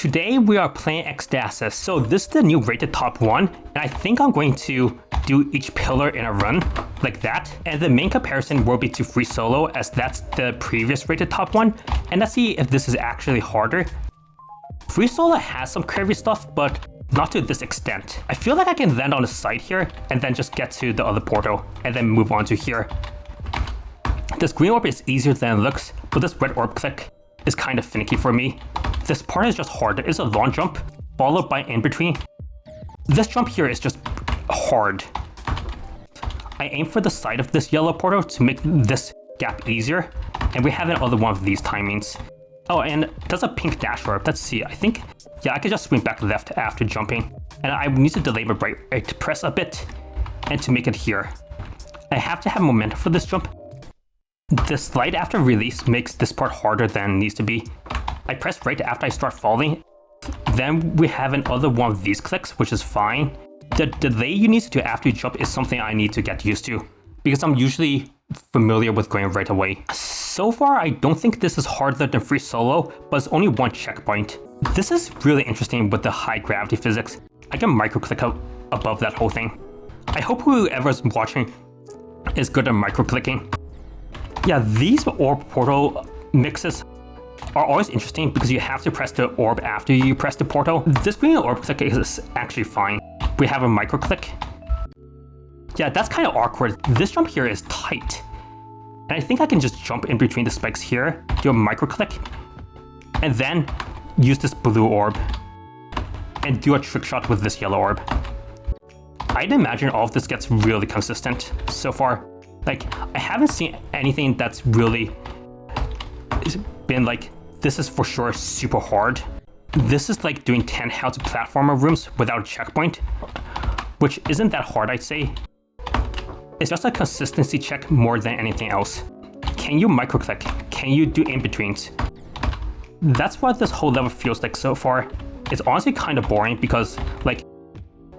Today we are playing Ecstasis. So this is the new rated top 1, and I think I'm going to do each pillar in a run, like that. And the main comparison will be to free solo, as that's the previous rated top 1. And let's see if this is actually harder. Free solo has some curvy stuff, but not to this extent. I feel like I can land on the side here, and then just get to the other portal, and then move on to here. This green orb is easier than it looks, but this red orb click is kind of finicky for me. This part is just hard. It's a long jump, followed by in between. This jump here is just hard. I aim for the side of this yellow portal to make this gap easier, and we have another one of these timings. Oh, and there's a pink dash orb. Let's see, I think, yeah, I can just swing back left after jumping. And I need to delay my right press a bit, and to make it here. I have to have momentum for this jump. The slide after release makes this part harder than it needs to be. I press right after I start falling. Then we have another one of these clicks, which is fine. The delay you need to do after you jump is something I need to get used to, because I'm usually familiar with going right away. So far, I don't think this is harder than free solo, but it's only one checkpoint. This is really interesting with the high gravity physics. I can micro-click out above that whole thing. I hope whoever's watching is good at micro-clicking. Yeah, these orb portal mixes are always interesting because you have to press the orb after you press the portal. This green orb click is actually fine. We have a micro click. Yeah, that's kind of awkward. This jump here is tight. And I think I can just jump in between the spikes here, do a micro click, and then use this blue orb and do a trick shot with this yellow orb. I'd imagine all of this gets really consistent so far. Like, I haven't seen anything that's really been like, this is for sure super hard. This is like doing 10 how to platformer rooms without a checkpoint, which isn't that hard, I'd say. It's just a consistency check more than anything else. Can you micro-click? Can you do in-betweens? That's what this whole level feels like so far. It's honestly kind of boring because, like,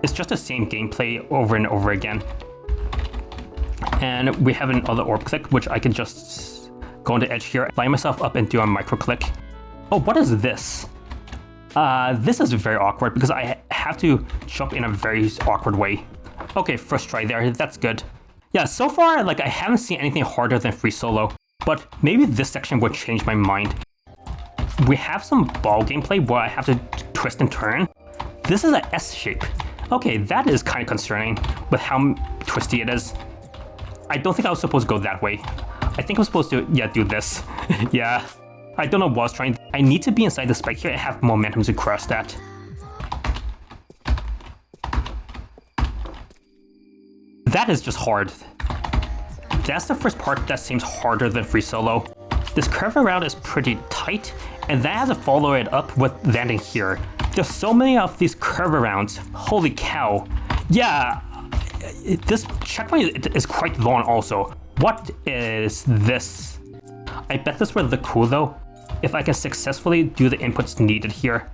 it's just the same gameplay over and over again. And we have another orb click, which I can just go on the edge here, line myself up and do a micro click. Oh, what is this? This is very awkward because I have to jump in a very awkward way. Okay, first try there, that's good. Yeah, so far, like, I haven't seen anything harder than free solo, but maybe this section would change my mind. We have some ball gameplay where I have to twist and turn. This is an S shape. Okay, that is kind of concerning with how twisty it is. I don't think I was supposed to go that way. I think I was supposed to, yeah, do this. Yeah, I don't know what I was trying. I need to be inside the spike here and have momentum to cross that. That is just hard. That's the first part that seems harder than free solo. This curve around is pretty tight, and that has to follow it up with landing here. There's so many of these curve arounds. Holy cow. Yeah. This checkpoint is quite long also. What is this? I bet this would look cool though, if I can successfully do the inputs needed here.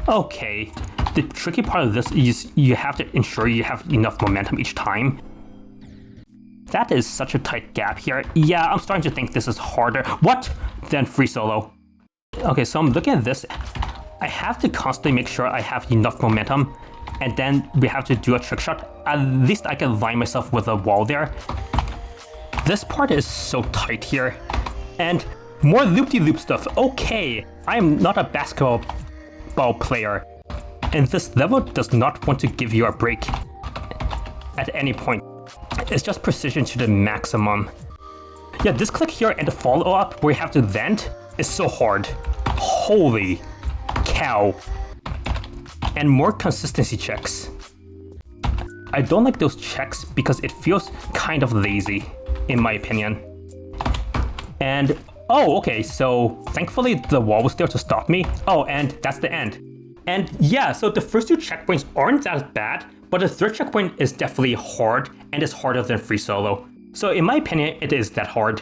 Okay, the tricky part of this is you have to ensure you have enough momentum each time. That is such a tight gap here. Yeah, I'm starting to think this is harder. What? Than free solo. Okay, so I'm looking at this. I have to constantly make sure I have enough momentum, and then we have to do a trick shot. At least I can line myself with a wall there. This part is so tight here. And more loop-de-loop stuff. Okay, I am not a basketball player, and this level does not want to give you a break at any point. It's just precision to the maximum. Yeah, this click here and the follow-up where you have to land is so hard. Holy cow. And more consistency checks. I don't like those checks because it feels kind of lazy, in my opinion. And, oh, okay, so thankfully the wall was there to stop me. Oh, and that's the end. And yeah, so the first two checkpoints aren't that bad, but the third checkpoint is definitely hard, and it's harder than free solo. So in my opinion, it is that hard.